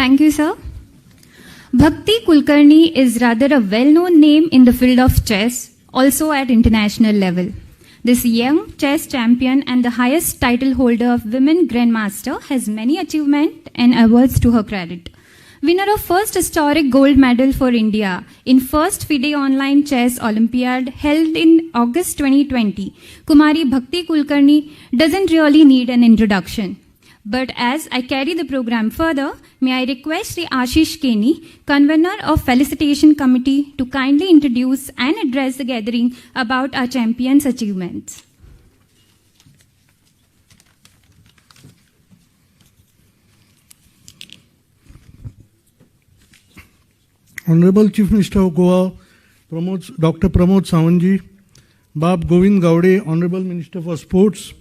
Thank you, sir. Bhakti Kulkarni is rather a well-known name in the field of chess, also at international level. This young chess champion and the highest title holder of Women Grandmaster has many achievements and awards to her credit. Winner of first historic gold medal for India in first FIDE Online Chess Olympiad held in August 2020, Kumari Bhakti Kulkarni doesn't really need an introduction. But as I carry the program further, may I request the Ashish Keni, convener of Felicitation Committee, to kindly introduce and address the gathering about our champions' achievements. Honorable Chief Minister of Goa, Dr. Pramod Sawant ji, Bab Govind Gaude, Honorable Minister for Sports,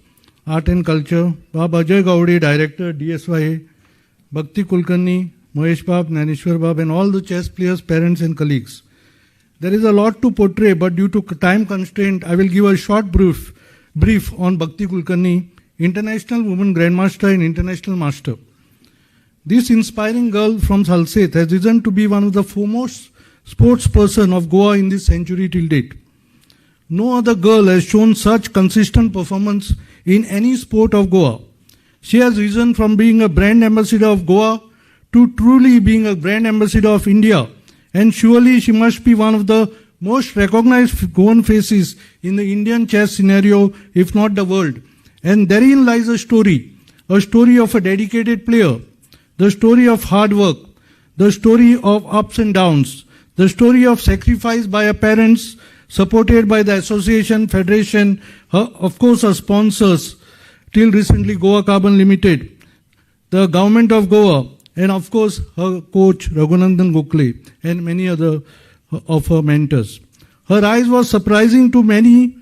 Art and Culture, Bab Ajay Gaude, Director, DSY, Bhakti Kulkarni, Mahesh Bab, Naneshwar Bab, and all the chess players, parents and colleagues. There is a lot to portray, but due to time constraint, I will give a short brief on Bhakti Kulkarni, International Women Grandmaster and International Master. This inspiring girl from Salsette has risen to be one of the foremost sports person of Goa in this century till date. No other girl has shown such consistent performance in any sport of Goa. She has risen from being a brand ambassador of Goa to truly being a brand ambassador of India, and surely she must be one of the most recognized Goan faces in the Indian chess scenario, if not the world. And therein lies a story of a dedicated player, the story of hard work, the story of ups and downs, the story of sacrifice by her parents, supported by the association, federation, of course her sponsors, till recently Goa Carbon Limited, the government of Goa, and of course her coach Raghunandan Gokhale and many other of her mentors. Her rise was surprising to many,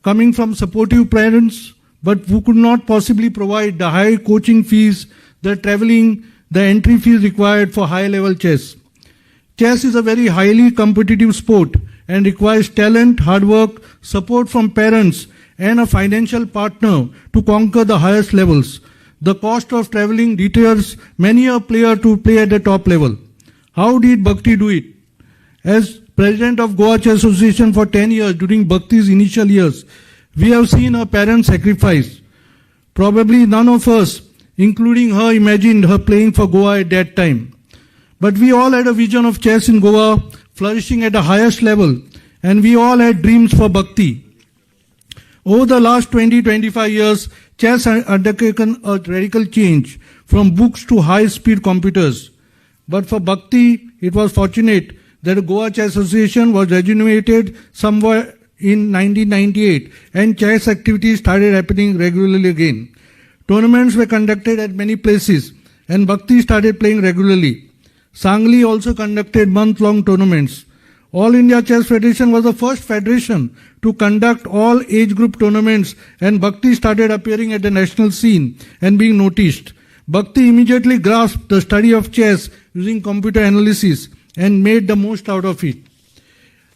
coming from supportive parents, but who could not possibly provide the high coaching fees, the traveling, the entry fees required for high-level chess. Chess is a very highly competitive sport and requires talent, hard work, support from parents, and a financial partner to conquer the highest levels. The cost of traveling deters many a player to play at the top level. How did Bhakti do it? As president of Goa Chess Association for 10 years during Bhakti's initial years, we have seen her parents sacrifice. Probably none of us, including her, imagined her playing for Goa at that time. But we all had a vision of chess in Goa flourishing at the highest level, and we all had dreams for Bhakti. Over the last 20-25 years, chess has undertaken a radical change from books to high-speed computers. But for Bhakti, it was fortunate that the Goa Chess Association was rejuvenated somewhere in 1998, and chess activities started happening regularly again. Tournaments were conducted at many places, and Bhakti started playing regularly. Sangli also conducted month-long tournaments. All India Chess Federation was the first federation to conduct all age group tournaments, and Bhakti started appearing at the national scene and being noticed. Bhakti immediately grasped the study of chess using computer analysis and made the most out of it.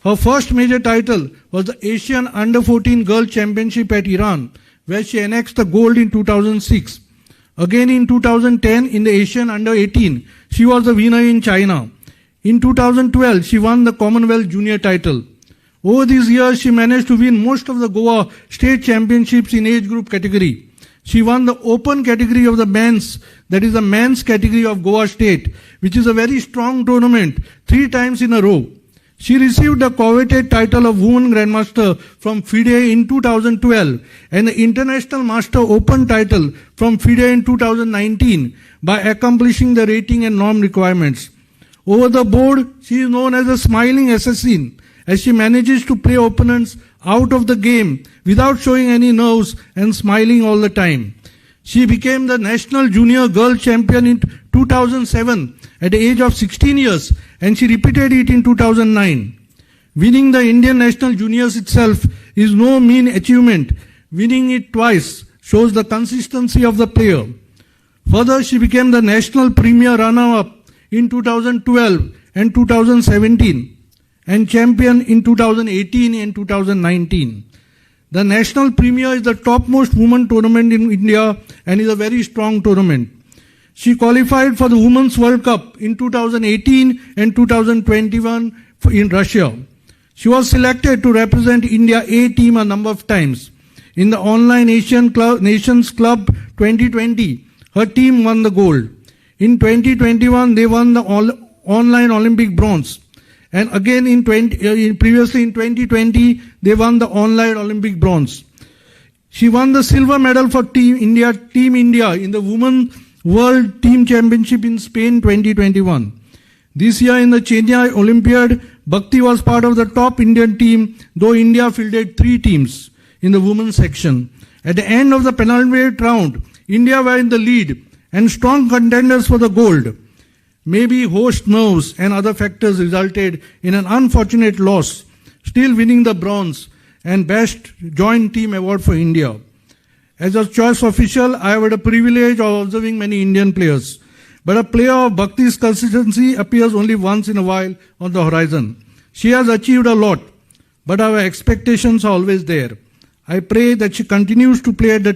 Her first major title was the Asian Under-14 Girl Championship at Iran, where she annexed the gold in 2006. Again in 2010 in the Asian Under-18, she was the winner in China. In 2012, she won the Commonwealth Junior title. Over these years, she managed to win most of the Goa state championships in age group category. She won the open category of the men's, that is the men's category of Goa state, which is a very strong tournament, 3 times in a row. She received the coveted title of Women Grandmaster from FIDE in 2012 and the International Master Open title from FIDE in 2019 by accomplishing the rating and norm requirements. Over the board, she is known as a smiling assassin, as she manages to play opponents out of the game without showing any nerves and smiling all the time. She became the National Junior Girl Champion in 2007 at the age of 16 years, and she repeated it in 2009. Winning the Indian National Juniors itself is no mean achievement. Winning it twice shows the consistency of the player. Further, she became the National Premier Runner-up in 2012 and 2017 and champion in 2018 and 2019. The National Premier is the topmost women tournament in India and is a very strong tournament. She qualified for the Women's World Cup in 2018 and 2021 in Russia. She was selected to represent India A team a number of times. In the Online Nations Club 2020, her team won the gold. In 2021, they won the Online Olympic bronze. And again previously in 2020, they won the Online Olympic bronze. She won the silver medal for Team India in the Women's World Team Championship in Spain 2021. This year in the Chennai Olympiad, Bhakti was part of the top Indian team, though India fielded 3 teams in the women's section. At the end of the penultimate round, India were in the lead and strong contenders for the gold. Maybe host nerves and other factors resulted in an unfortunate loss, still winning the bronze and best joint team award for India. As a choice official, I have had a privilege of observing many Indian players. But a player of Bhakti's consistency appears only once in a while on the horizon. She has achieved a lot, but our expectations are always there. I pray that she continues to play at the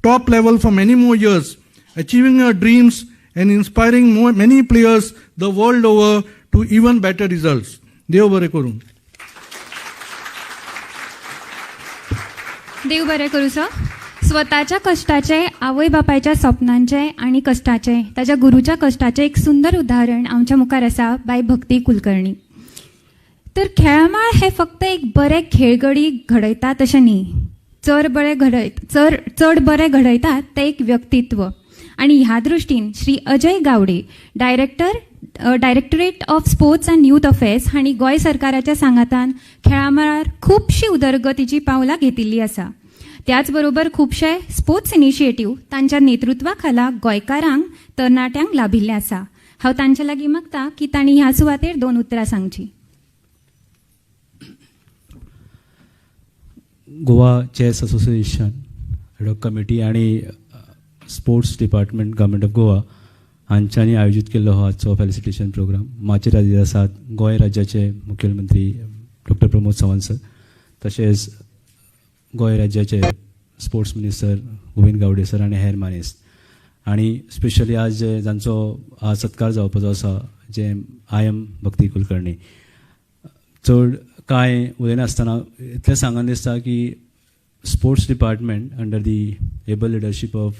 top level for many more years, achieving her dreams and inspiring many players the world over to even better results. Dev bare karu. देव बरें करूं sir. स्वतःच्या कष्टाचे, आवय बापायच्या स्वप्नांचे आणि कष्टाचे, ताच्या गुरूच्या कष्टाचे एक सुंदर उदाहरण आमच्या मुखार आसा बाय भक्ती कुलकर्णी. तर खेळामाळ हे फक्त एक बरे खेळगडी घडयतात अशें न्ही. चड बरे घडयतात ते एक व्यक्तित्व. आणि ह्या दृश्टीन Shri Ajay Gawade, directorate of sports and youth affairs हांणी गोंय सरकाराच्या सांगातान खेळामाळार खुबशी उदरगतीची पावलां घेतिल्लीं आसा. त्याचबरोबर खुबशे स्पोर्ट्स इनिशिएटीव तांच्या नेतृत्वा खाला गोंयकारांक तरणाट्यांक लाभिल्ले आसा. हांव तांचे लागीं मागता की तांणी ह्या सुवातेर 2 उतरां सांगची. Goa chess association ad hoc committee आणि sports department government of Goa हांच्यांनी आयोजीत केल्लो हो आजचो फेलिसिटेशन प्रोग्राम. माचेर हाजीर आसात गोंय राज्याचे मुखेलमंत्री डॉक्टर प्रमोद सावंत सर, तशेंच गोंय राज्याचे sports minister Govind Gawade sir आनी हेर मानेस्त. आनी स्पेशली आज जांचो आज सत्कार जावपाचो आसा जे एम भक्ती कुलकर्णी. चड कांय उलयनासतना इतलें सांगन दिसता की sports department under the able leadership of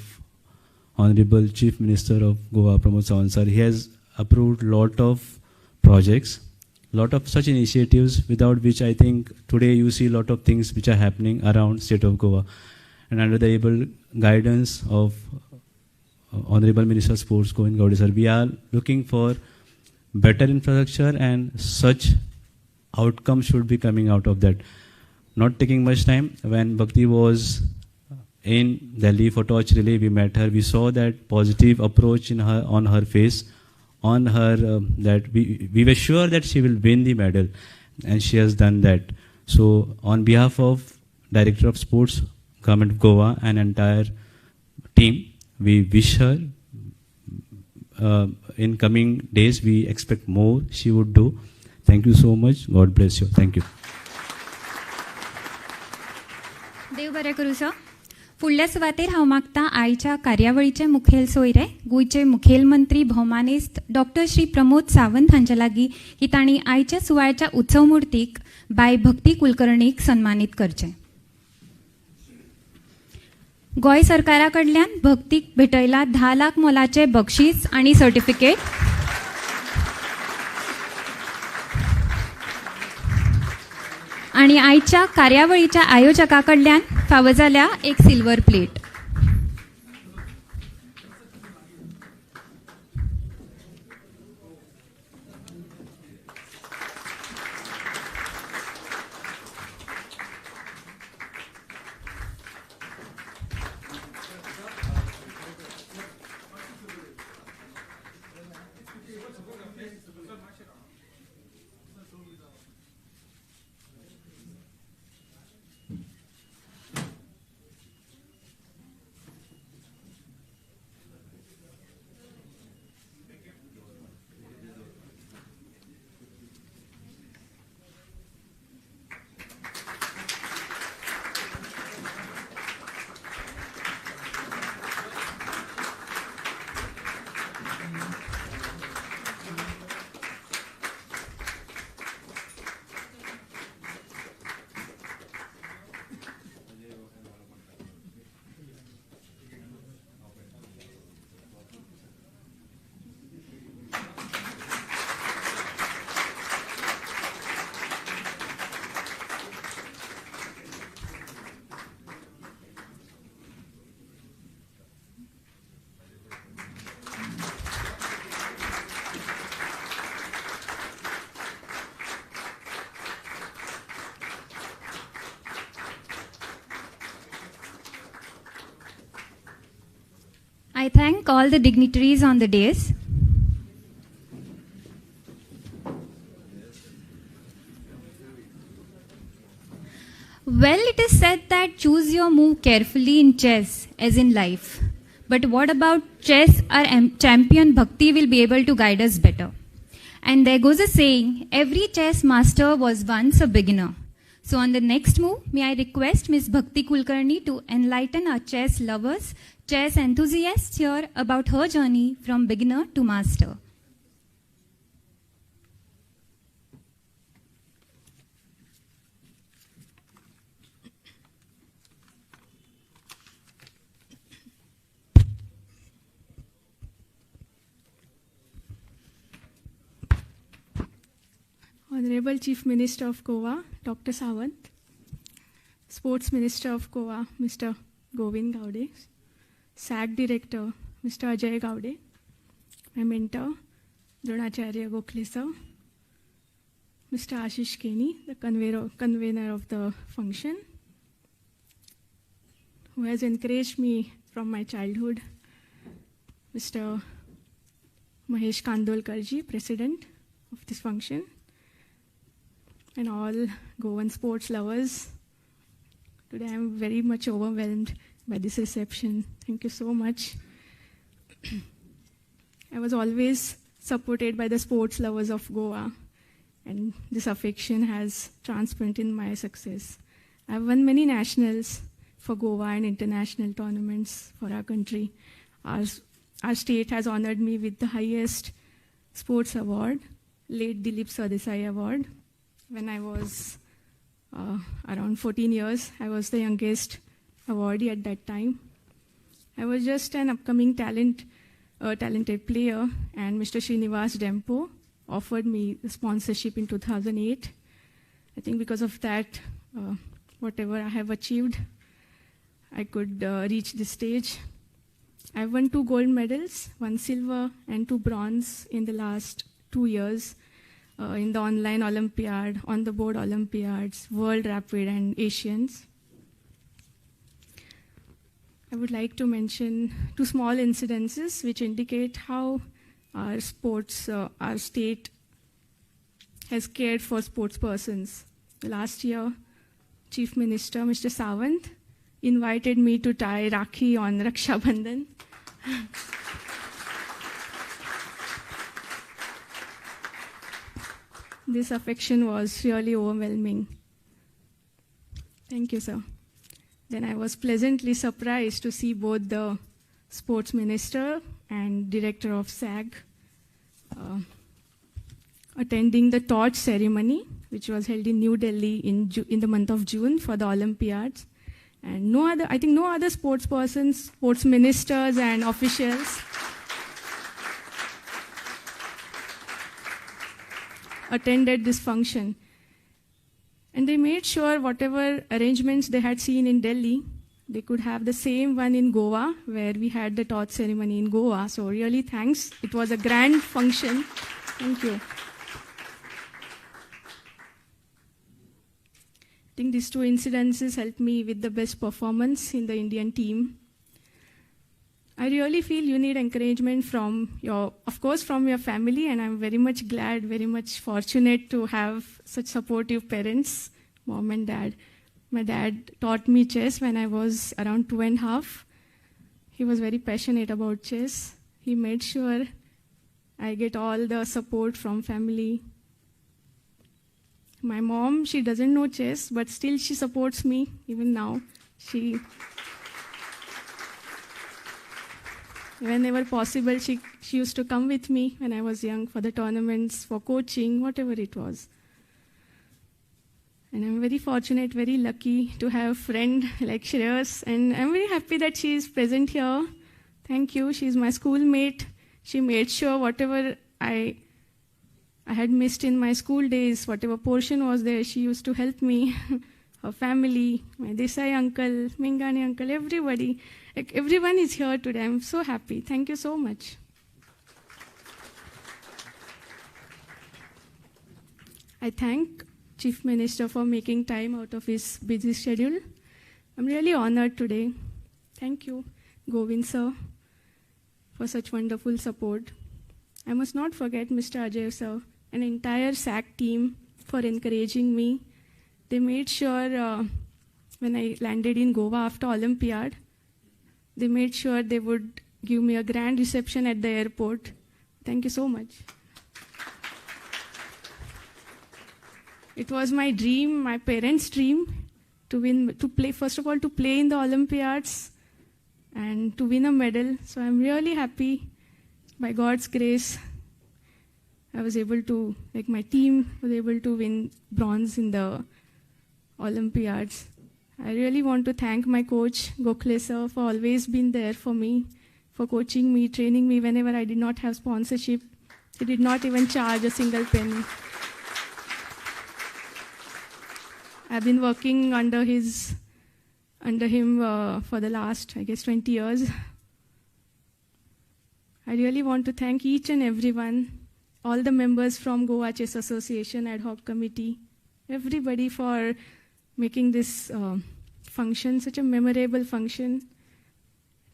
Honorable Chief Minister of Goa, Pramod Sawant sir, he has approved lot of projects, lot of such initiatives without which I think today you see lot of things which are happening around state of Goa. And under the able guidance of Honorable Minister of Sports, Govind Gaude sir, we are looking for better infrastructure and such outcomes should be coming out of that. Not taking much time, when Bhakti was in Delhi for torch relay, we met her. We saw that positive approach in her, on her face, on her that we were sure that she will win the medal, and she has done that. So, on behalf of Director of Sports, Government of Goa, and entire team, we wish her. In coming days, we expect more she would do. Thank you so much. God bless you. Thank you. देव बरें करूं sir. फुडल्या सुवातेर हांव मागता आयच्या कार्यावळीचे मुखेल सोयरे गोंयचे मुखेलमंत्री भौमानेस्त डॉक्टर श्री प्रमोद सावंत हांचे लागीं की तांणी आयच्या सुवाळ्याच्या उत्सव मुर्तीक बाय भक्ती कुलकर्णीक सन्मानीत करचें. गोंय सरकारा कडल्यान भक्तीक भेटयला 10 लाख मोलाचे बक्षीस आनी सर्टिफिकेट. आणि आयच्या कार्यावळीच्या आयोजका कडल्यान फावो जाल्या एक silver plate. I thank all the dignitaries on the dais. Well, it is said that choose your move carefully in chess, as in life. But what about chess? Our champion Bhakti will be able to guide us better. And there goes a saying, every chess master was once a beginner. So on the next move, may I request Miss Bhakti Kulkarni to enlighten our chess lovers, chess enthusiasts here about her journey from beginner to master. Honorable Chief Minister of Goa, Dr. Sawant, Sports Minister of Goa, Mr. Govind Gaude, SAG Director, Mr. Ajay Gaude, my mentor, Dronacharya Gokhale sir, Mr. Ashish Keni, the convener of the function, who has encouraged me from my childhood, Mr. Mahesh Kandolkarji, President of this function, and all Goan sports lovers. Today I am very much overwhelmed by this reception. Thank you so much. I was always supported by the sports lovers of Goa, and this affection has transparent in my success. I have won many nationals for Goa and international tournaments for our country. Our state has honored me with the highest sports award, late Dilip Sardesai Award. When I was around 14 years, I was the youngest awardee at that time. I was just an upcoming talented player, and Mr. Srinivas Dempo offered me the sponsorship in 2008. I think because of that, whatever I have achieved, I could reach this stage. I won 2 gold medals, 1 silver and 2 bronze in the last 2 years. In the online Olympiad, on the board Olympiads, World Rapid and Asians. I would like to mention 2 small incidences which indicate how our state has cared for sports persons. Last year, Chief Minister Mr. Sawant invited me to tie Rakhi on Raksha Bandhan. This affection was really overwhelming. Thank you, sir. Then I was pleasantly surprised to see both the sports minister and director of SAG attending the torch ceremony, which was held in New Delhi in the month of June for the Olympiads. And no other sports persons, sports ministers and officials attended this function. And they made sure whatever arrangements they had seen in Delhi, they could have the same one in Goa, where we had the torch ceremony in Goa. So really thanks. It was a grand function. Thank you. I think these 2 incidences helped me with the best performance in the Indian team. I really feel you need encouragement from your family, and I'm very much glad, very much fortunate to have such supportive parents, mom and dad. My dad taught me chess when I was around 2.5. He was very passionate about chess. He made sure I get all the support from family. My mom, she doesn't know chess, but still she supports me even now. Whenever possible, she used to come with me when I was young for the tournaments, for coaching, whatever it was. And I'm very fortunate, very lucky to have a friend like Shreyas, and I'm very happy that she is present here. Thank you. She's my schoolmate. She made sure whatever I had missed in my school days, whatever portion was there, she used to help me. Her family, my Desai uncle, Mingani uncle, everybody. Like, everyone is here today. I'm so happy. Thank you so much. I thank Chief Minister for making time out of his busy schedule. I'm really honored today. Thank you, Govind sir, for such wonderful support. I must not forget Mr. Ajay sir and entire SAC team for encouraging me. They made sure when I landed in Goa after Olympiad, they made sure they would give me a grand reception at the airport. Thank you so much. It was my dream, my parents' dream, to play, first of all, to play in the Olympiads and to win a medal. So I'm really happy. By God's grace, I was able to, like my team was able to win bronze in the Olympiads. I really want to thank my coach, Gokhale sir, for always being there for me, for coaching me, training me whenever I did not have sponsorship. He did not even charge a single penny. I've been working under him for the last, I guess, 20 years. I really want to thank each and everyone, all the members from Goa Chess Association Ad hoc Committee, everybody for making this function such a memorable function.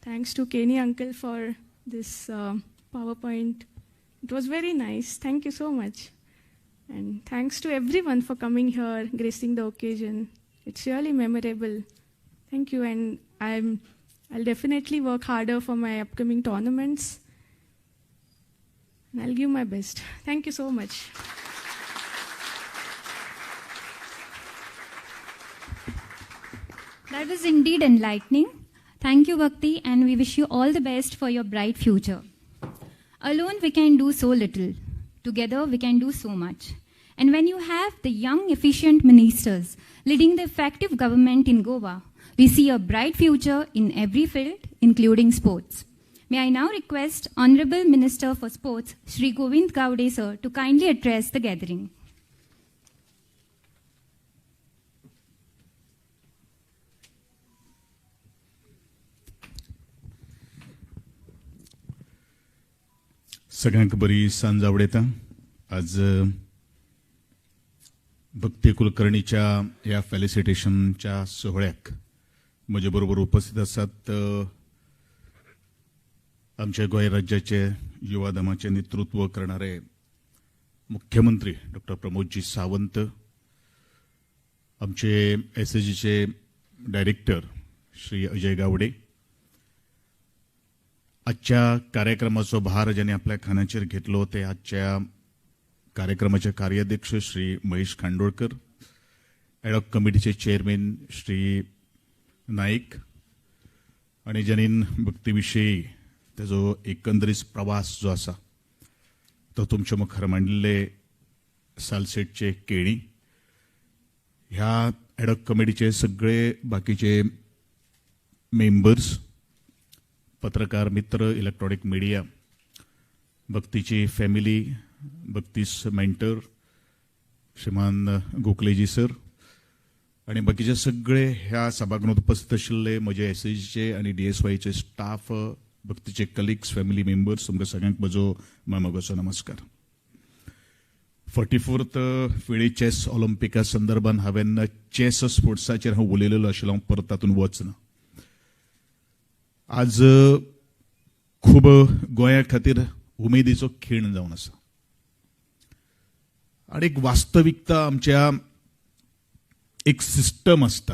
Thanks to Kenny uncle for this PowerPoint. It was very nice. Thank you so much. And thanks to everyone for coming here, gracing the occasion. It's really memorable. Thank you, and I'll definitely work harder for my upcoming tournaments. And I'll give my best. Thank you so much. That was indeed enlightening. Thank you, Bhakti, and we wish you all the best for your bright future. Alone, we can do so little. Together, we can do so much. And when you have the young, efficient ministers leading the effective government in Goa, we see a bright future in every field, including sports. May I now request Honorable Minister for Sports, Shri Govind Gaude sir, to kindly address the gathering. सगळ्यांक बरी सांज आवडेता. आज भक्ती कुलकर्णीच्या ह्या फेलिसिटेशनच्या सोहळ्याक म्हजे बरोबर उपस्थित आसात आमच्या गोंय राज्याचे युवा दमाचे नेतृत्व करणारे मुख्यमंत्री डॉ. प्रमोदजी सावंत, आमचे एसएजीचे डायरेक्टर श्री अजय गावडे, आजच्या कार्यक्रमाचो भार ज्यांनी आपल्या खांद्याचेर घेतलो ते आजच्या कार्यक्रमाचे कार्याध्यक्ष श्री महेश खांडोळकर, एडॉक कमिटीचे चेअरमॅन श्री नाईक, आणि ज्यांनी भक्तीविषयी तेजो एकंदरीत प्रवास जो आसा तो तुमच्या मुखार मांडिल्ले सालसेटचे केणी, ह्या एडॉक कमिटीचे सगळे बाकीचे मेंबर्स, पत्रकार मित्र, इलेक्ट्रॉनिक मीडिया, भक्तीची फॅमिली, भक्तीस मेंटर श्रीमान गोखलेजी सर आणि बाकीचे सगळे ह्या सभागृहात उपस्थित आशिल्ले म्हजे एसएजीचे आणि डीएसवायचे स्टाफ, भक्तीचे कलिग्स, फॅमिली मेंबर्स, तुमकां सगळ्यांक म्हजो मामागोचो नमस्कार. 44th फिडे चॅस ऑलिंपिका संदर्भात हांवें चॅस स्पोर्ट्साचेर हांव उलयलेलो आशिल्लो, हांव परत तातूंत वचना. आज खूब गोंया खातीर उमेदीचो खीण जावन आसा आणि एक वास्तविकता आमच्या एक सिस्टम आसता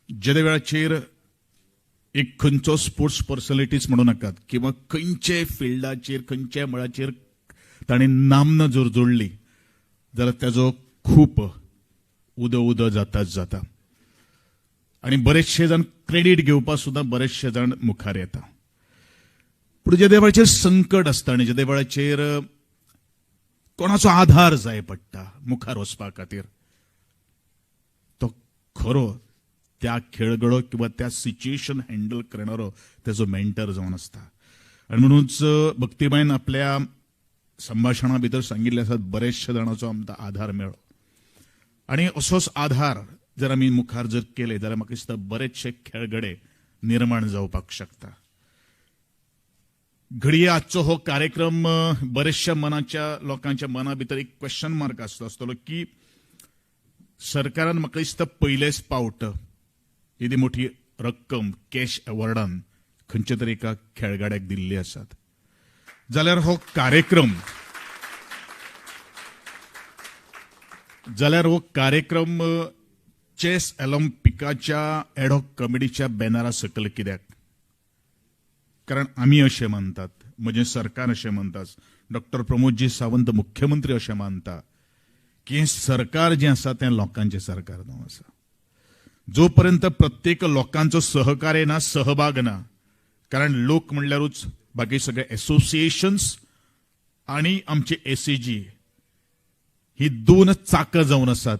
ज्या वेळाचेर एक खंयचो स्पोर्ट्स पर्सनॅलिटीज म्हणू नाकात किंवा खंयचे फिल्डाचेर खंयच्या मळाचेर ताणें नामना जर जोडली जाल्यार ताजो खूब उदो जाताच जाता आणि बरेचशे जाण क्रेडीट घेवपाक सुद्दां बरेचशे जाण मुखार येता. पूण ज्या वेळाचेर संकट आसता आनी ज्या वेळाचेर कोणाचो आधार जाय पडटा मुखार वचपा खातीर, तो खरो त्या खेळगडो किंवा त्या सिच्युएशन हँडल करणारो तेजो मेंटर जावन आसता. आनी म्हणूनच भक्तीबाईन आपल्या संभाशणा भितर सांगिल्ले आसात बरेचशे जाणांचो आमकां आधार मेळ्ळो आणि असोच आधार जर आमी मुखार जर केले जाल्यार म्हाका दिसता बरेचशे खेळगडे निर्माण जावपाक शकता. घडये आजचो हो कार्यक्रम बरेचशा मनाच्या लोकांच्या मना भितर एक क्वेश्चन मार्क आसतलो की सरकारान म्हाका दिसता पयलेच पावट इदी मोठी रक्कम कॅश अवॉर्डान खंयच्या तरी एका खेळगड्याक दिल्ली आसात जाल्यार हो कार्यक्रम चेस ऑलिम्पिकाच्या एडहॉक कमिटीच्या बॅनरा सकयल कित्याक? कारण आमी अशें मानतात, म्हजें सरकार अशें म्हणटा, डॉक्टर प्रमोदजी सावंत मुख्यमंत्री अशें मानता की हें सरकार जें आसा तें लोकांचें सरकार जावन आसा. जो पर्यंत प्रत्येक लोकांचो सहकार्य ना, सहभाग ना, कारण लोक म्हणल्यारूच बाकी सगळे एसोसिएशन्स आणि आमचे एसीजी ही दोन चाकां जावन आसात.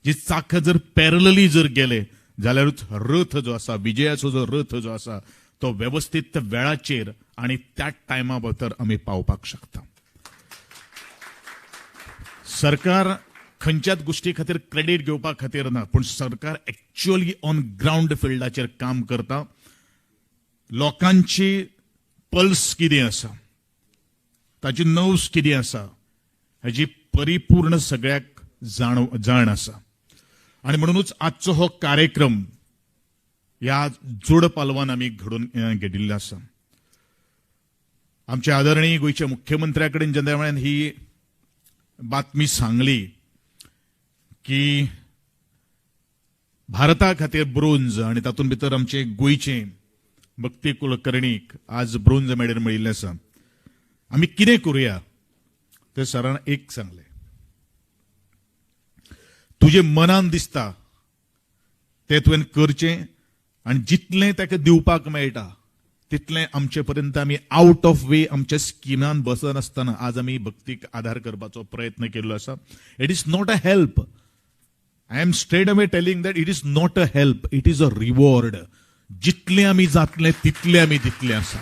जी चाकां जर पॅरलली जर गेले जाल्यारूच रथ जो आसा, विजयाचो जो रथ जो आसा तो व्यवस्थित वेळाचेर आणि त्या टायमा भितर आमी पावपाक शकता. सरकार खंयच्याच गोष्टी खातीर क्रेडीट घेवपा खातीर ना, पूण सरकार एक्च्युअली ऑन ग्राउंड फिल्डाचेर काम करता. लोकांची पल्स कितें आसा, ताची नर्व्स कितें आसा हाची परिपूर्ण सगळ्याक जाण आसा. आणि म्हणूनच आजचो हो कार्यक्रम ह्या जोड पालवान आमी घडोवन घेतिल्लो आसा. आमचे आदरणीय गोंयच्या मुख्यमंत्र्या कडेन जेन्ना हांवें ही बातमी सांगली की भारता खातीर ब्रोंज आणि तातूंत भितर आमचे गोंयचे भक्ती कुलकर्णीक आज ब्रोंज मेडल मेळिल्लें आसा, आमी कितें करुया ते सरान एक सांगलें, तुजे मनान दिसता तें तुवें करचें आणि जितलें ताका दिवपाक मेळटा तितलें आमचे पर्यंत आमी आउट ऑफ वे आमच्या स्किनान बसनासतना आज आमी भक्तीक आधार करपाचो प्रयत्न केल्लो आसा. It is not a help. I am straight away telling that it is not a help, it is a reward. जितलें आमी जातलें तितलें आमी दितलें आसा.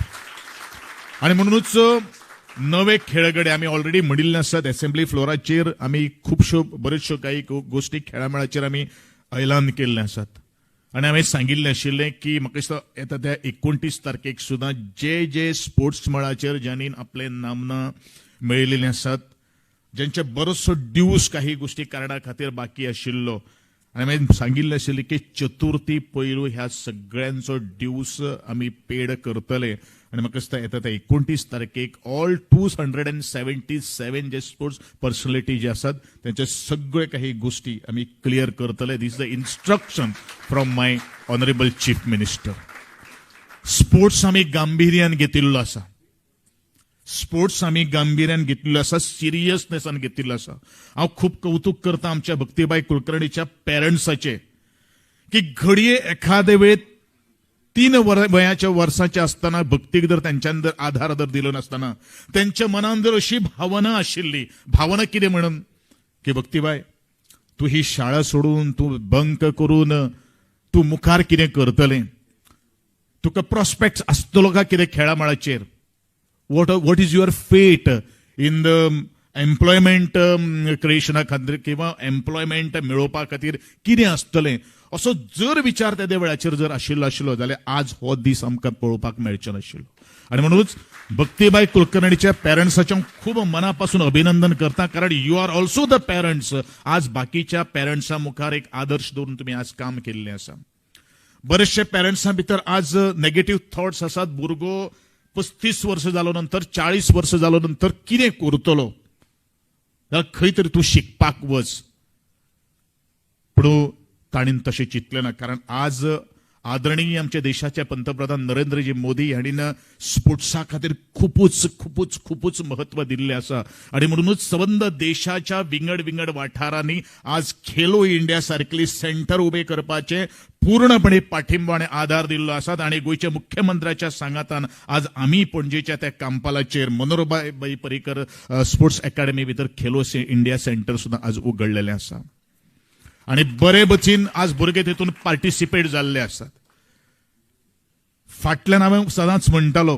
आणि म्हणूनच नवे खेळगडे आमी ऑलरेडी म्हणिल्ले आसात. असेंब्ली फ्लोराचेर आमी खुबश्यो बऱ्योचश्यो काही गोष्टी खेळामेळाचेर आमी ऐलान केल्ले आसात. आणि हांवें सांगिल्लें आशिल्लें की म्हाका दिसता येता त्या 29 तारखेक सुद्दां जे स्पोर्ट्स मळाचेर ज्यांनी आपले नामना मेळयिल्ले आसात, ज्यांचे बरोचसो ड्यूज काही गोष्टी कारणा खातीर बाकी आशिल्लो, आणि हांवें सांगिल्लें आशिल्लें की चतुर्थी पयलू ह्या सगळ्यांचो ड्यूज आमी पेड करतले. आणि म्हाका दिसता येता त्या 29 तारखेक ऑल 277 जे स्पोर्ट्स पर्सनॅलिटी जे आसात त्यांचे सगळे काही गोष्टी आमी क्लियर करतले. This is the instruction from my honourable chief minister. Sports आमी गांभीर्यान घेतिल्लो आसा. स्पोर्ट्स आमी गांभीर्यान घेतिल्लो आसा, सिरियसनेसान घेतिल्लो आसा. हांव खूब कौतुक करता आमच्या भक्तीबाई कुलकर्णीच्या पेरंट्साचे की घडये एखादे वेळ 3 वयाच्या वर्साचे असताना भक्तीक जर त्यांच्यान जर आधार जर दिलो नासतना त्यांच्या मनान जर अशी भावना आशिल्ली, भावना कितें म्हणून की भक्तीबाई तू ही शाळा सोडून तू बंक करून तू मुखार कितें करतलें, तुका प्रॉस्पेक्ट्स आसतलो का कितें खेळा मळाचेर, what is your fate in the employment क्रिएशना खातीर किंवा एम्प्लॉयमेंट मेळोवपा खातीर कितें आसतलें असो जर विचार त्या वेळाचेर जर आशिल्लो जाल्यार आज हो दीस आमकां पळोवपाक मेळचो नाशिल्लो. आणि म्हणूनच भक्तीबाई कुलकर्णीच्या पेरंट्साचें खूब मनापासून अभिनंदन करता, कारण you are also the parents. आज बाकीच्या पेरंट्सां मुखार एक आदर्श दवरून तुमी आज काम केल्लें आसा. बरेचशे पेरंट्सां भितर आज नेगेटिव्ह थॉट्स आसात. भुरगो 35 वर्ष जालो नंतर 40 वर्ष जालो नंतर कितें करतलो, जाल्यार खंय तरी तूं शिकपाक वच. पूण ताणीन तशें चिंतलें ना, कारण आज आदरणीय आमच्या देशाचे पंतप्रधान नरेंद्रजी मोदी हांणी स्पोर्ट्सा खातीर खूपच महत्व दिल्लें आसा. आणि म्हणूनच संबंद देशाच्या विंगड वाठारांनी आज खेलो इंडिया सारकली सेंटर उबे करपाचे पूर्णपणे पाठिंबो आणि आधार दिल्लो आसात. आणि गोंयच्या मुख्यमंत्र्याच्या सांगातान आज आमी पणजेच्या त्या कांपालाचेर मनोहरबाई पर्रीकर स्पोर्ट्स अकादमी भितर खेलो इंडिया सेंटर सुद्दां आज उगडलेलें आसा. आणि बरे भशेन आज भुरगे तितून पार्टिसिपेट जाल्ले आसात. फाटल्यान हांवें सदांच म्हणटालो,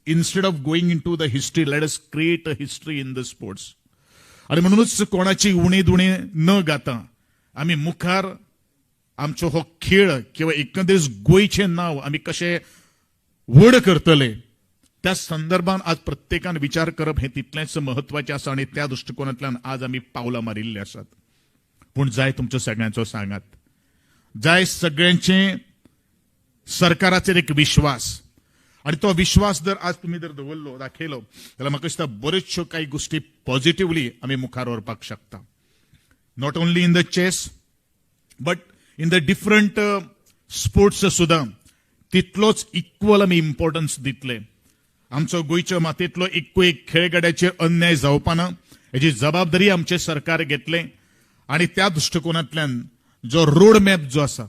instead of going in to the history, let us create a history in the sports. आणि म्हणूनच कोणाची उणी न गाता आमी मुखार आमचो हो खेळ किंवा एकंदरीत गोंयचें नांव आमी कशें व्हड करतले त्या संदर्भात आज प्रत्येकान विचार करप हें तितलेंच महत्वाचें आसा. आणि त्या दृश्टिकोनांतल्यान आज आमी पावलां मारिल्लीं आसात. पूण जाय तुमचो सगळ्यांचो सांगात, जाय सगळ्यांचे सरकाराचेर एक विश्वास, आणि तो विश्वास जर आज तुम्ही जर दवरलो दाखयलो जाल्यार म्हाका दिसता बऱ्योचश्यो काही गोष्टी पॉझिटिव्हली आमी मुखार व्हरपाक शकता. Not only in the chess but in the different sports सुद्धा तितलोच इक्वल आमी इम्पॉर्टन्स दितले. आमचो गोंयच्या मातयेंतलो एक खेळगड्याचेर अन्याय जावपा ना हेची जबाबदारी आमचे सरकार घेतले. आणि त्या दृष्टिकोनांतल्यान जो रोड मॅप जो आसा,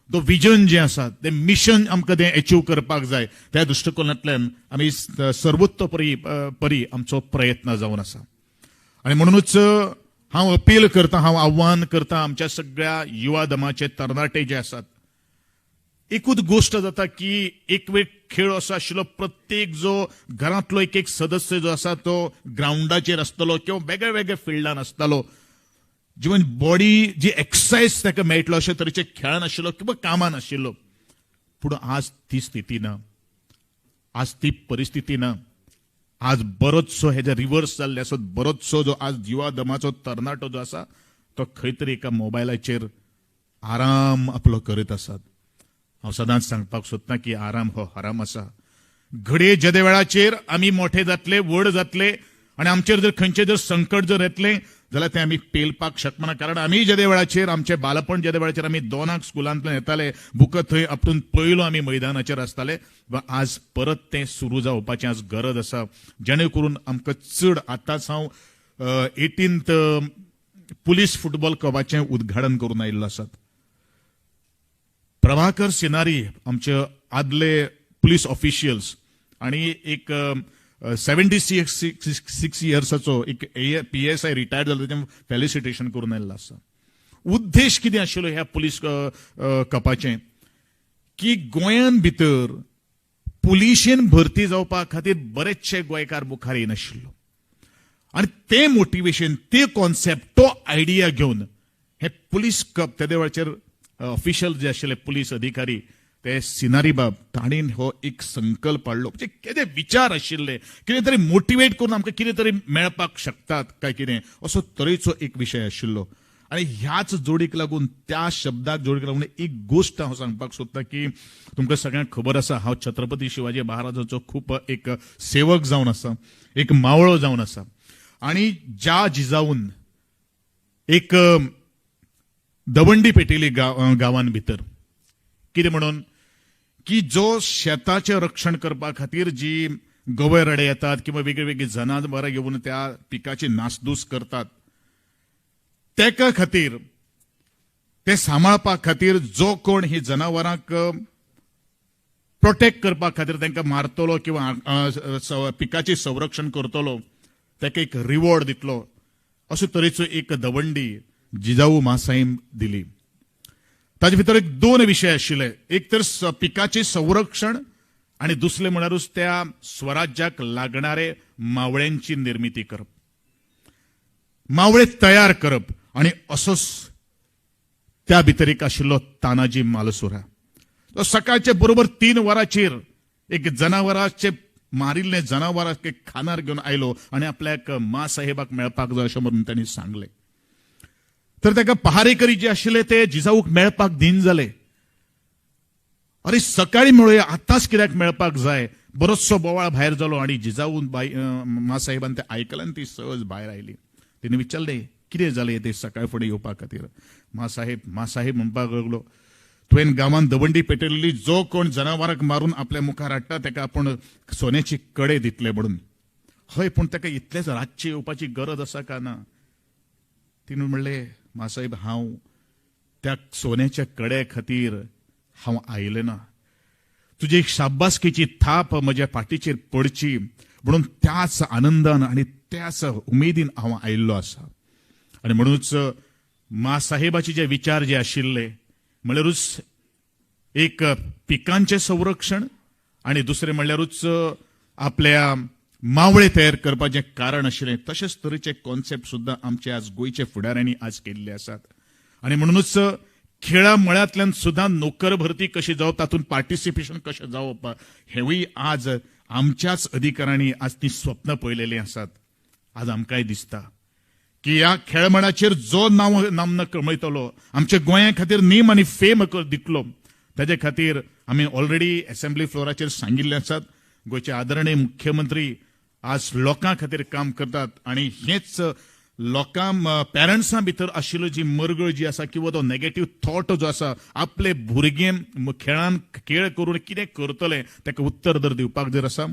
तो विजन जे आसा, ते मिशन आमकां तें अचीव करपाक जाय, त्या दृष्टिकोनांतल्यान आमी सर्वोत्तोपरी आमचो प्रयत्न जावन आसा. आणि म्हणूनच हांव अपील करता, हांव आव्हान करता आमच्या सगळ्या युवा दमाचे तरणाटे जे आसात. एकूच गोष्ट जाता की एक वेळ खेळ असो आशिल्लो, प्रत्येक जो घरांतलो एक सदस्य जो आसा तो ग्राउंडाचेर आसतलो किंवा वेगळ्या वेगळ्या फिल्डान आसतालो. जिवन बॉडी जी एक्सरसाइज ताका मेळटलो अशे तरेचे खेळान आशिल्लो किंवा कामान आशिल्लो. पूण आज ती स्थिती ना, आज ती परिस्थिती ना. आज बरोचसो हेजे रिवर्स जाल्ले आसात. बरोचसो जो आज युवा दमाचो तरणाटो जो आसा तो खंय तरी एका मोबायलाचेर आराम आपलो करीत आसात. हांव सदांच सांगपाक सोदतां की आराम हो हराम आसा. घडये जेदे वेळाचेर आमी मोठे जातले, व्हड जातले आणि आमचेर जर खंयचे जर संकट जर येतले जाल्यार ते आमी पेलपाक शकना. कारण आमी जेदे वेळाचेर आमचे बालपण जेदे वेळाचेर आमी 2 स्कुलांतल्यान येताले, बुकां थंय आपटून पयलो आमी मैदानाचेर आसताले, आज परत तें सुरू जावपाचें आज गरज आसा. जेणे करून आमकां चड आतांच हांव 18th पुलीस फुटबॉल क्लबाचें उद्घाटन करून आयिल्लो आसात. प्रभाकर सिनारी आमचे आदले पुलीस ऑफिशियल्स आणि एक 76 इयर्साचो एक PSI रिटायर्ड जालो, तेजें फेलिसिटेशन करून आयिल्लो आसा. उद्देश कितें आशिल्लो ह्या पुलीस कपाचें की गोंयान भितर पुलिशेन भरती जावपा खातीर बरेचशे गोंयकार मुखार येनाशिल्लो. आणि ते मोटिवेशन, ते कॉन्सेप्ट, तो आयडिया घेवन हे पुलीस कप त्या वेळाचेर ऑफिशियल जे आशिल्ले पुलीस अधिकारी ते सिनारी बाब ताणीन हो एक संकल्प हाडलो. म्हणजे कितें विचार आशिल्ले, कितें तरी मोटिवेट करून आमकां कितें तरी मेळपाक शकतात काय कितें, असो तरेचो एक विशय आशिल्लो. आणि ह्याच जोडीक लागून, त्या शब्दाक जोडीक लागून एक गोष्ट हांव सांगपाक सोदतां की तुमकां सगळ्यांक खबर आसा, हांव छत्रपती शिवाजी महाराजाचो खूब एक सेवक जावन आसा, एक मावळो जावन आसा. आणि ज्या जिजाऊन एक दवंडी पेटयली गांवांत भितर, कितें म्हणून की जो शेताचें रक्षण करपा खातीर जी गवे रडे येतात किंवा वेगळी वेगळी जनावरां घेवन त्या पिकाची नासधूस करतात, तेका खातीर, ते सांबाळपा खातीर जो कोण ही जनावरांक प्रोटेक्ट करपा खातीर तांकां मारतलो किंवा पिकाची संरक्षण करतलो, ताका एक रिवॉर्ड दितलो, अशे तरेचो एक दवंडी जिजाऊ मासाईन दिली. ताजे भितर एक 2 विशय आशिल्ले. एक तर पिकाचे संरक्षण आणि दुसरे म्हळ्यारूच त्या स्वराज्याक लागणारे मावळ्यांची निर्मिती करप, मावळे तयार करप. आणि असोच त्या भितर एक आशिल्लो तानाजी मालुसुरा. तो सकाळचे बरोबर 3 वरांचेर एक जनावरांचे मारिल्ले जनावरांक एक खानार घेवन आयलो आणि आपल्याक मा साहेबाक मेळपाक जाय अशें म्हणून तांणी सांगलें. तर ताका पहारेकरी जे आशिल्ले ते जिजाऊक मेळपाक दिन जाले. अरे सकाळी मेळुया, आतांच कित्याक मेळपाक जाय. बरोचसो बोवाळ भायर जालो आणि जिजाऊ मा साहेबान ते आयकलें आनी ती सहज भायर आयली. तिने विचारले कितें जालें ते सकाळ फुडें येवपा खातीर. मा साहेब म्हणपाक लागलो, तुवें गांवांत दवंडी पेटयल्ली, जो कोण जनावरांक मारून आपल्या मुखार हाडटा ताका आपूण सोन्याची कडे दितले म्हणून. हय, पूण ताका इतलेच रातचे येवपाची गरज आसा काय ना. तिणें म्हणलें, मासाहेब हांव त्या सोन्याच्या कड्या खातीर हांव आयलें ना. तुजी एक शाब्बासकेची थाप म्हज्या फाटीचेर पडची म्हणून त्याच आनंदान आणि त्याच उमेदीन हांव आयिल्लो आसा. आणि म्हणूनच मासाहेबाचे जे विचार जे आशिल्ले म्हणल्यारूच एक पिकांचे संरक्षण आणि दुसरे म्हणल्यारूच आपल्या मावळे तयार करपाचें कारण आशिल्लें, तशेंच तरेचे कॉन्सेप्ट सुद्दां आमचे आज गोंयच्या फुडाऱ्यांनी आज केल्ले आसात. आणि म्हणूनच खेळा मळ्यांतल्यान सुद्दां नोकर भरती कशी जावप, तातूंत पार्टिसिपेशन कशें जावप, हेवूय आज आमच्याच अधिकाऱ्यांनी आज ती स्वप्न पळयलेलीं आसात. आज आमकांय दिसता की ह्या खेळमळाचेर जो नामना कमयतलो, आमच्या गोंया खातीर नेम आनी फेम दितलो, ताजे खातीर आमी ऑलरेडी असेंब्ली फ्लोराचेर सांगिल्ले आसात. गोयचे आदरणीय मुख्यमंत्री आज लोकां खातीर काम करतात आणि हेच लोकां पॅरंट्सां भितर आशिल्लो जी मरगळ जी आसा किंवा तो नेगेटिव्ह थॉट जो आसा आपले भुरगे खेळान खेळ करून कितें करतले ताका उत्तर जर दिवपाक जर आसा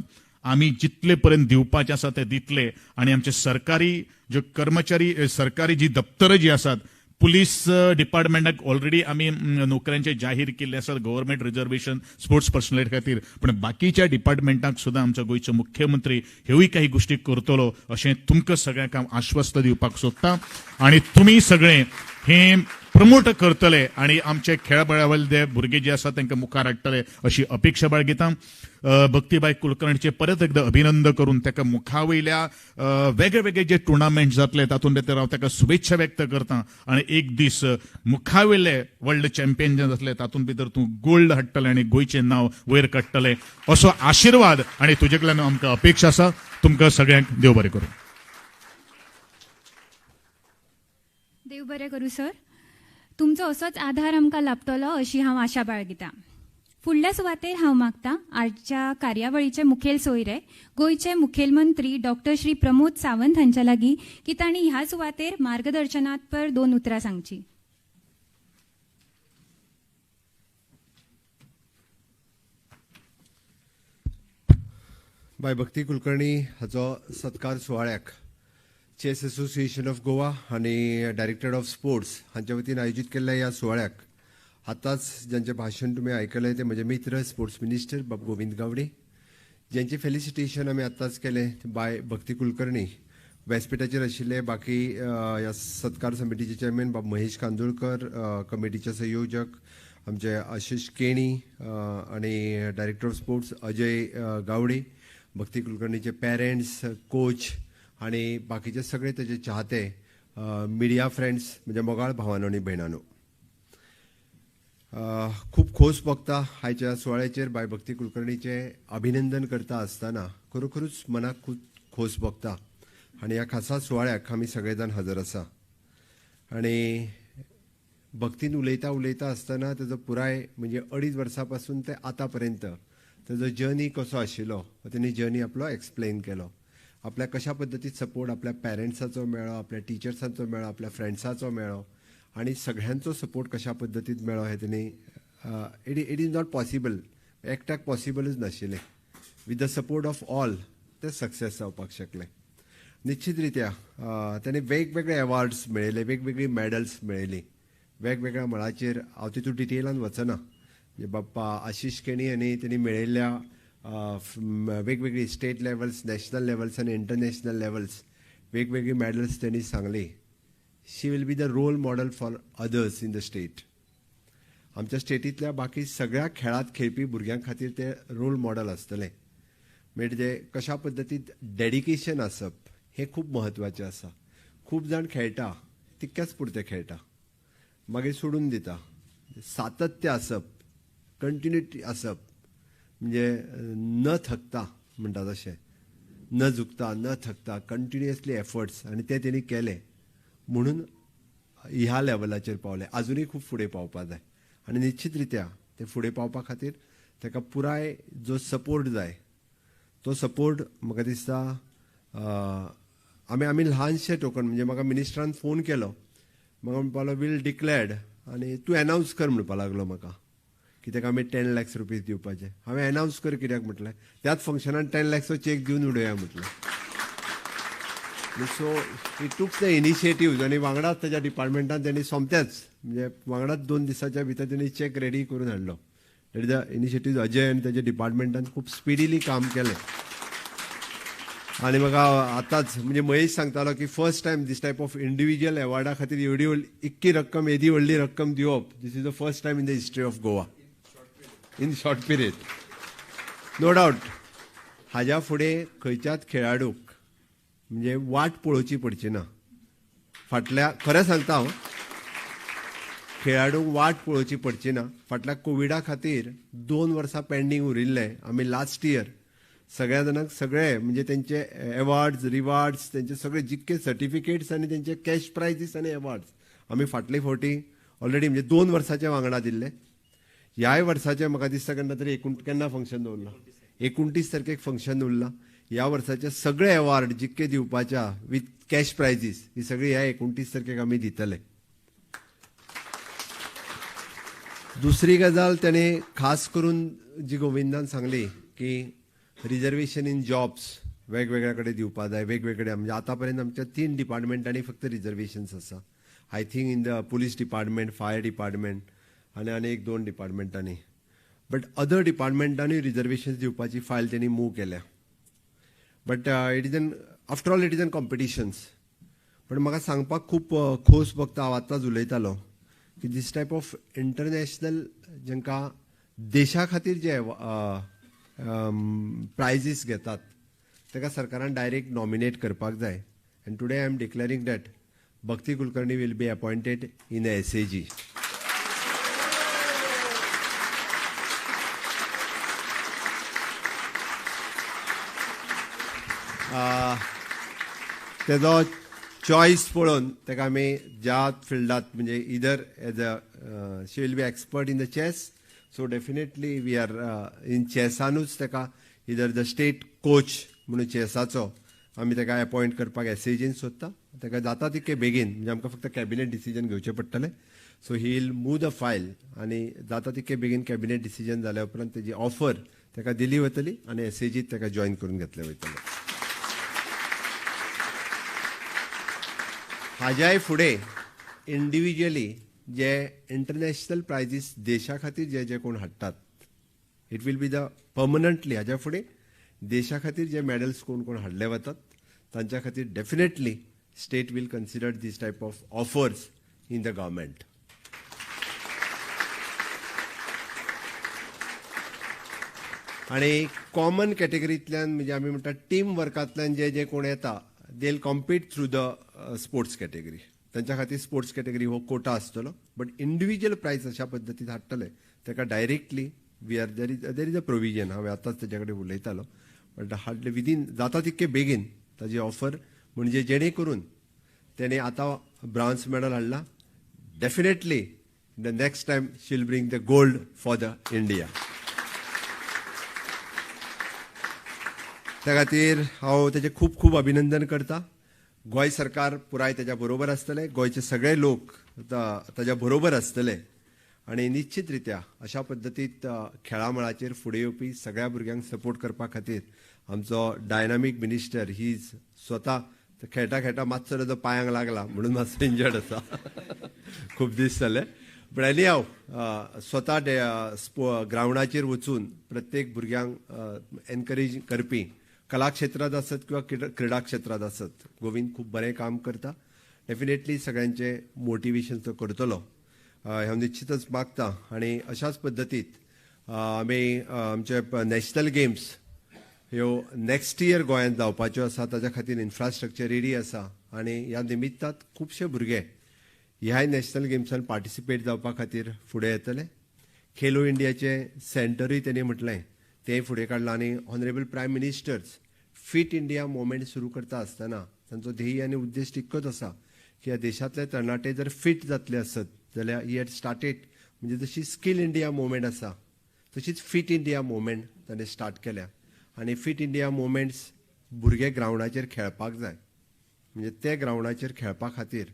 आमी जितले पर्यंत दिवपाचे आसा ते दितले आणि आमचे सरकारी जे कर्मचारी सरकारी जी दप्तरां जी आसात पुलीस डिपार्टमेंटाक ऑलरेडी आमी नोकऱ्यांचे जाहीर केल्ले आसात गव्हर्नमेंट रिजर्वेशन स्पोर्ट्स पर्सनॅलिटी खातीर पण बाकीच्या डिपार्टमेंटाक सुद्दां आमच्या गोंयचो मुख्यमंत्री ह्योय काही गोष्टी करतलो अशें तुमकां सगळ्यांक हांव आश्वस्त दिवपाक सोदतां आणि तुमी सगळे हे प्रमोट करतले आणि आमचे खेळाबळावले भुरगे जे आसात तांकां मुखार हाडटले अशी अपेक्षा बाळगितां भक्तीबाई कुलकर्णीचे परत एकदा अभिनंदन करून ताका मुखावयल्या वेगळे वेगळे जे टुर्नामेंट जातले तातूंत भितर हांव ताका शुभेच्छा व्यक्त करतां आणि एक दीस मुखावयले वर्ल्ड चॅम्पियन जे जातले तातूंत भितर तूं गोल्ड हाडटले आणि गोंयचें नांव वयर काडटले असो आशीर्वाद आणि तुजे कडल्यान आमकां अपेक्षा आसा तुमकां सगळ्यांक देव बरें करूं. देव बरें करूं सर. तुमचो असोच आधार आमकां लाभतलो अशी हांव आशा बाळगितां. फुडल्या सुवातेर हांव मागतां आजच्या कार्यावळीचे मुखेल सोयरे गोंयचे मुखेलमंत्री डॉक्टर श्री प्रमोद सावंत हांच्या लागीं की तांणी ह्या सुवातेर मार्गदर्शनात्पर 2 उतरां सांगची. बाय भक्ती कुलकर्णी हाचो सत्कार सुवाळ्याक चेस असोसिएशन ऑफ गोवा आणि डायरेक्टरेट ऑफ स्पोर्ट्स हांच्या वतीन आयोजीत केल्ल्या ह्या सुवाळ्याक आतांच ज्यांचे भाशण तुम्ही ऐकले ते म्हजे मित्र स्पोर्ट्स मिनिस्टर बाब गोविंद गावडे, ज्यांचे फेलिसिटेशन आमी आतांच केले बाय भक्ती कुलकर्णी, व्यासपीठाचेर आशिल्ले बाकी ह्या सत्कार समितीचे चेअरमॅन बाब महेश कांदोळकर, कमिटीचे संयोजक आमचे आशिश केणी आणि director of sports Ajay Gawade, Bhakti कुलकर्णीचे पेरेंट्स, कोच आणि बाकीचे सगळे त्याचे चाहते, मिडिया फ्रेंड्स म्हणजे मोगाळ भावांनो आणि भयणांनो, खूप खोस भोगता आयच्या सुवाळ्याचेर बाय भक्ती कुलकर्णीचे अभिनंदन करता आसतना खरोखरूच मनाक खूब खोस भोगता आणि ह्या खासा सुवाळ्याक आमी सगळे जाण हजर आसा. आणि भक्तीन उलयता उलयता आसतना तेजो पुराय म्हणजे 2.5 वर्सां पासून ते आतां पर्यंत तेजो जर्नी कसो आशिल्लो तेणी जर्नी आपलो एक्सप्लेन केलो. आपल्या कशा पद्दतीन सपोर्ट आपल्या पेरेंट्साचो मेळ्ळो, आपल्या टिचर्सांचो मेळ्ळो, आपल्या फ्रेंड्साचो मेळ्ळो आणि सगळ्यांचो सपोर्ट कशा पद्दतीन मेळ्ळो हे तेणी इट इज नॉट पॉसिबल, एकट्याक पॉसिबलच नाशिल्लें. With the support of all ते सक्सेस जावपाक शकले. निश्चित रित्या ताणें वेगवेगळे अवॉर्ड्स मेळयले, वेगवेगळी मेडल्स मेळयली वेगवेगळ्या मळाचेर. हांव तितूंत डिटेलान वचना. म्हणजे बाप्पा आशिश केणी आनी तेणी मेळयल्ल्या वेगवेगळी स्टेट लेवल्स, नॅशनल लेवल्स आणि इंटरनॅशनल लेवल्स वेगवेगळी मेडल्स त्यांनी सांगली. She will be the role model for others in the state. आमच्या स्टेटींतल्या बाकी सगळ्या खेळांत खेळपी भुरग्यां खातीर ते रोल मॉडेल आसतले. म्हणजे कशा पद्दतीन डेडिकेशन आसप हे खूब म्हत्वाचें आसा. खूब जाण खेळटा तितक्याच पुरते खेळटा मागीर सोडून दिता. सातत्य आसप, कंटिन्युटी आसप म्हणजे न थकता म्हणटा तशें, न झुकता न थकता कंटिन्युअसली एफर्ट्स आणि ते तेणी केले म्हणून ह्या लेवलाचेर पावले. अजूनही खूब फुडें पावपाक जाय आणि निश्चित रित्या ते फुडें पावपा खातीर ताका पुराय जो सपोर्ट जाय तो सपोर्ट म्हाका दिसता आमी ल्हानशें टोकन म्हणजे म्हाका मिनिस्टरान फोन केलो, म्हाका म्हणपाक विल डिक्लेअर्ड आनी तूं एनावन्स कर म्हणपाक लागलो म्हाका कित्याक आमी 10 लाख रुपीज दिवपाचे. हांवें एनावन्स कर कित्याक म्हटलें, त्याच फंक्शनान 10 लाखचो चेक दिवन उडोवया म्हटलें. सो इट टूक्स द इनिशिएटिव्ह आणि वांगडाच त्याच्या डिपार्टमेंटान त्यांनी सोमत्याच म्हणजे वांगडाच 2 दिसाच्या भितर त्यांनी चेक रेडी करून हाडलो. That is the initiative Ajay आणि त्याच्या डिपार्टमेंटान खूप स्पिडीली काम केलें. आणि म्हाका आतांच म्हणजे महेश सांगतालो की first time this type of individual अवॉर्डा खातीर एवढी इतकी रक्कम येदी व्हडली रक्कम दिवप this is the first time in the history of Goa in short period. No doubt हाज्या फुडें खंयच्याच खेळाडूक म्हणजे वाट पळोवची पडची ना. फाटल्या खरें सांगता हांव, खेळाडूंक वाट पळोवची पडची ना. फाटल्या कोविडा खातीर 2 वर्सां पेंडींग उरिल्ले. आमी लास्ट इयर सगळ्या जाणांक सगळे म्हणजे तेंचे अवॉर्ड्स, रिवॉर्ड्स, तेंचे सगळे जितके सर्टिफिकेट्स आनी तेंचे कॅश प्रायजीस आनी अवॉर्ड्स आमी फाटले फावटी ऑलरेडी म्हणजे 2 वर्साचे वांगडा दिल्ले. ह्याय वर्साचे म्हाका दिसता केन्ना तरी एकूण केन्ना फंक्शन दवरला 29 तारखेक फंक्शन उरला. ह्या वर्साचे सगळे अवॉर्ड जितके दिवपाच्या विथ कॅश प्रायझीस ही सगळी ह्या 29 तारखेक आमी दितले. दुसरी गजाल त्याने खास करून जी गोविंदान सांगली की रिजर्वेशन इन जॉब्स वेगवेगळ्या कडेन दिवपा जाय. वेगवेगळे म्हणजे आतापर्यंत आमच्या 3 डिपार्टमेंटांनी फक्त रिजर्वेशन्स आसा. I think in the police department, fire department आनी 1-2 डिपार्टमेंटांनी. बट अदर डिपार्टमेंटांनी रिजर्वेशन्स दिवपाची फायल त्यांनी मूव केल्या. But it is an after all it is an competitions. पण म्हाका सांगपाक खूब खोस भोगता. हांव आतांच उलयतालो की दिस टायप ऑफ इंटरनॅशनल जांकां देशा खातीर जे प्रायजीस घेतात ताका सरकारान डायरेक्ट नॉमिनेट करपाक जाय. And today I am declaring that Bhakti Kulkarni will be appointed in SAG. तेजो चॉयस पळोवन ताका आमी ज्या फिल्डात म्हणजे either as a she will be expert in the chess. So definitely we are in चॅसानूच ताका इधर द स्टेट कोच म्हणून चॅसाचो आमी ताका अपॉइंट करपाक SAGन सोदता. ताका जाता तितके बेगीन म्हणजे आमकां फक्त कॅबिनेट डिसिजन घेवचें पडटलें. So he will move the file आनी जाता तितके बेगीन कॅबिनेट डिसिजन जाल्या उपरांत तेजी ऑफर ताका दिली वतली आनी SAGत ताका जॉयन करून घेतलें वयतलें. हाज्याय फुडें इंडिव्हिज्युअली जे इंटरनॅशनल प्रायजीस देशा खातीर जे जे कोण हाडटात इट वील बी द पर्मनंटली हाज्या फुडें देशा खातीर जे मेडल्स कोण कोण हाडले वतात तांच्या खातीर definitely state will consider this type of offers in the government. आणि कॉमन कॅटेगरींतल्यान म्हणजे आमी म्हणटा टीम वर्कांतल्यान जे जे कोण येता they will compete through the sports category. तांच्या खातीर स्पोर्ट्स कॅटेगरी हो कोटा आसतलो. बट इंडिव्हिज्युअल प्रायज अशा पद्दतीन हाडटले ताका directly we are there is a provision. हांवें आतांच तेच्या कडेन उलयतालो. बट हाडले विदीन जाता तितके बेगीन ताजी ऑफर म्हणजे जेणे करून तेणे आतां ब्रॉन्झ मेडल हाडला. Definitely the next time she will bring the gold for the India. त्या खातीर हांव तेजें खूब खूब अभिनंदन करता. गोंय सरकार पुराय तेज्या बरोबर आसतले. गोंयचे सगळे लोक ताज्या बरोबर आसतले आनी निश्चित रित्या अशा पद्दतीत खेळा मळाचेर फुडें येवपी सगळ्या भुरग्यांक सपोर्ट करपा खातीर आमचो डायनामीक मिनिस्टर ही स्वता खेळटा खेळटा मातसो ताजो पांयांक लागला म्हणून मातसो इंजर्ड आसा. खूब दीस जाले. बट एनी हांव स्वता ग्रावंडाचेर वचून प्रत्येक भुरग्यांक एनकरेज करपी कला क्षेत्रात आसत किंवा क्रीडा क्षेत्रात आसत गोविंद खूब बरें काम करता. डेफिनेटली सगळ्यांचे मोटिवेशन तो करतलो हांव निश्चितच मागता. आनी अशाच पद्दतीत आमी आमचे नॅशनल गेम्स ह्यो नेक्स्ट इयर गोंयांत जावपाच्यो आसा. ताच्या खातीर इन्फ्रास्ट्रक्चर रेडी आसा आनी ह्या निमित्तात खुबशे भुरगे ह्याय नॅशनल गेम्सान पार्टिसिपेट जावपा खातीर फुडें येतले. खेलो इंडियाचे सेंटरूय तेणी म्हटलें तें फुडें काडलां. आनी honourable prime minister's fit India movement सुरू करता आसतना तांचो ध्येय आनी उद्देश तितकोच आसा की ह्या देशांतले तरणाटे जर फीट जातले आसत जाल्यार ही हॅड स्टार्टेड म्हणजे जशी स्कील इंडिया मुवमेंट आसा तशीच फीट इंडिया मुवमेंट ताणें स्टार्ट केल्या. आनी फीट इंडिया मुवमेंट्स भुरगे ग्रावंडाचेर खेळपाक जाय म्हणजे ते ग्रावंडाचेर खेळपा खातीर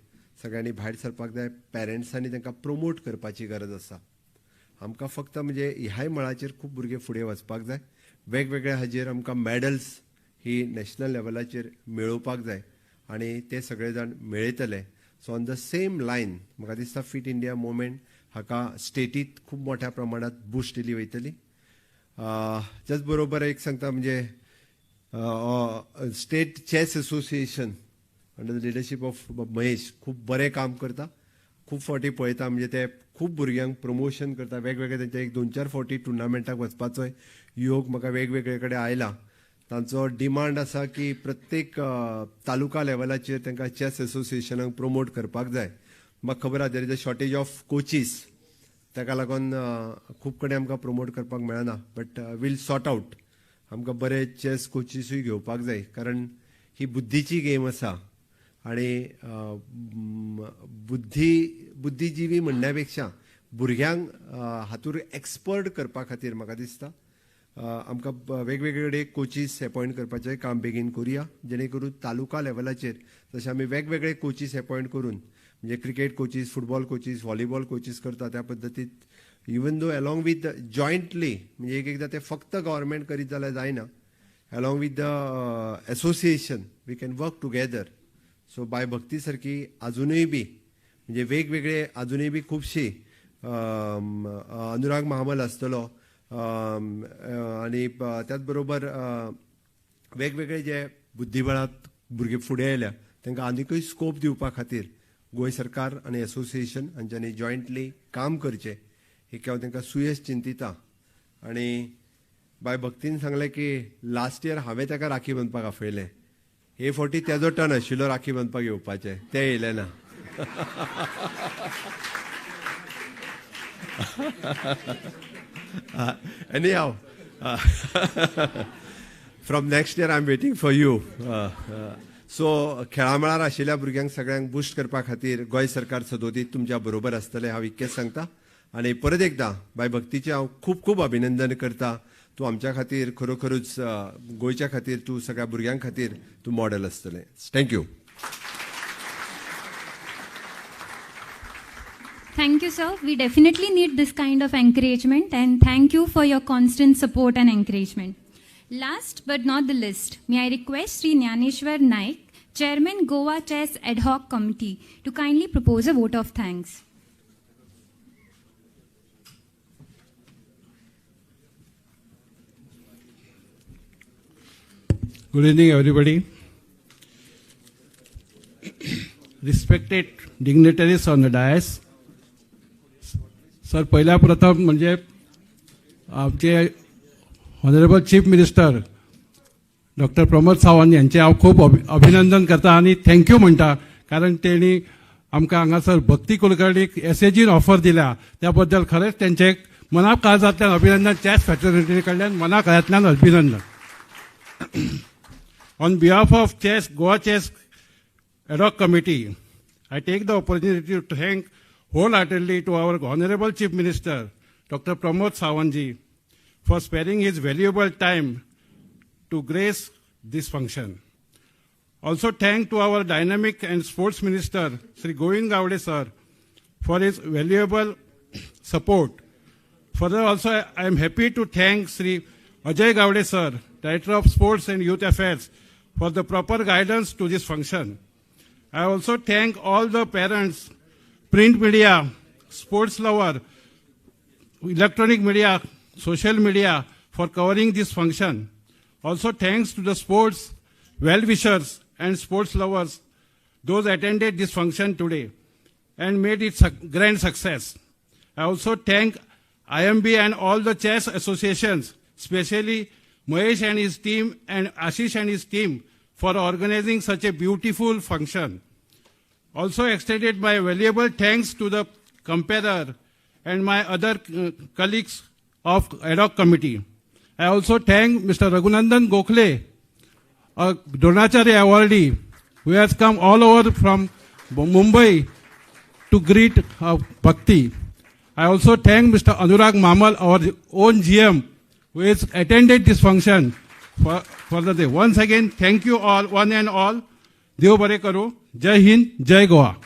सगळ्यांनी भायर सरपाक जाय. पॅरंट्सांनी तांकां प्रमोट करपाची गरज आसा. आमकां फक्त म्हणजे ह्याय मळाचेर खूब भुरगे फुडें वचपाक जाय. वेगवेगळ्या हाजेर आमकां मेडल्स ही नॅशनल लेवलाचेर मेळोवपाक जाय आनी ते सगळे जाण मेळयतले. So on the same line म्हाका दिसता फीट इंडिया मुवमेंट हाका स्टेटीत खूब मोठ्या प्रमाणात बूस्ट दिली वयतली. त्याच बरोबर एक सांगता म्हणजे state chess association under the leadership of Mahesh खूब बरें काम करता. खूब फावटी पळयता म्हणजे ते खूब भुरग्यांक प्रमोशन करता. वेगवेगळे तेंचे एक 2-4 फावटी टुर्नामेंटाक वचपाचो योग म्हाका वेगवेगळे कडेन आयला. तांचो डिमांड आसा की प्रत्येक तालुका लेवलाचेर तांकां चॅस असोसिएशनाक प्रमोट करपाक जाय. म्हाका खबर आसा there is a shortage of coaches ताका लागून खूब कडेन आमकां प्रमोट करपाक मेळना. But will sort out. आमकां बरे चॅस कोचीसूय घेवपाक जाय कारण ही बुद्धीची गेम आसा आनी बुद्धीजिवी म्हणण्या पेक्षा भुरग्यांक हातूंत एक्सपर्ट करपा खातीर म्हाका दिसता आमकां वेगवेगळे कोचीस अपॉइंट करपाचें काम बेगीन करुया, जेणे करून तालुका लेवलाचेर जशे आमी वेगवेगळे कोचीस अपॉइंट करून म्हणजे cricket coaches, football coaches, volleyball coaches करता त्या पद्दतीत even though along with jointly म्हणजे एकदां ते फक्त गव्हर्मेंट करीत जाल्यार जायना, along with the association we can work together. So by Bhakti सारखी अजूनय बी म्हणजे वेगवेगळे अजूनय बी खुबशी अनुराग महामल आसतलो आनी त्याच बरोबर वेगवेगळे जे बुद्धीबळांत भुरगे फुडें आयल्या तांकां आनीकय स्कोप दिवपा खातीर गोंय सरकार आनी एसोसिएशन हांच्यांनी जॉयंटली काम करचें ही हांव तांकां सुयेश चिंतिता. आनी बाय भक्तीन सांगलें की लास्ट इयर हांवें ताका राखी बांदपाक आपयलें, हे फावटी तेजो टर्न आशिल्लो राखी बांदपाक येवपाचें, ते येयलें ना. Anyhow, from next year I'm waiting for you. So खेळामळार आशिल्ल्या भुरग्यांक सगळ्यांक बुस्ट करपा खातीर गोंय सरकार सदोदीत तुमच्या बरोबर आसतलें हांव इतकेंच सांगता. आनी परत एकदां बाय भक्तीचें हांव खूब खूब अभिनंदन करता. तूं आमच्या खातीर खरोखरूच गोंयच्या खातीर तूं सगळ्या भुरग्यां खातीर तूं मॉडेल आसतलें. Thank you. Thank you, sir. We definitely need this kind of encouragement, and thank you for your constant support and encouragement. Last but not the least, may I request Sri Nyaneshwar Naik, Chairman Goa Chess Ad-hoc Committee, to kindly propose a vote of thanks. Good evening, everybody. Respected dignitaries on the dais. Sir, पहिल्या प्रथम म्हणजे आमचे honourable chief minister doctor Pramod Sawant यांचे हांव खूब अभिनंदन करता आनी थँक्यू म्हणटा, कारण तेणी आमकां हांगासर भक्ती कुलकर्णीक एसएजीन ऑफर दिल्या त्या बद्दल खरेंच त्यांचे मना काळजांतल्यान अभिनंदन. चॅस फॅटर्निटी कडल्यान मना काळजांतल्यान अभिनंदन. On behalf of Goa Chess Ad-hoc Committee, I take the opportunity to thank wholeheartedly to our Honorable Chief Minister, Dr. Pramod Sawant, for sparing his valuable time to grace this function. Also thank to our dynamic and sports minister, Sri Govind Gaude sir, for his valuable support. Further also, I am happy to thank Sri Ajay Gaude sir, Director of Sports and Youth Affairs, for the proper guidance to this function. I also thank all the parents, print media, sports lover, electronic media, social media for covering this function. Also thanks to the sports well-wishers and sports lovers, those attended this function today and made it a grand success. I also thank IMB and all the chess associations, especially Mahesh and his team and Ashish and his team for organizing such a beautiful function. Also extended my valuable thanks to the comparer and my other colleagues of ad hoc committee. I also thank Mr. Raghunandan Gokhale, a Dronacharya awardee who has come all over from Mumbai to greet Bhakti. I also thank Mr. Anurag Mamal, our own GM, who has attended this function for the day. Once again, thank you all, one and all. Dev bare karo. Jai Hind, Jai Goa.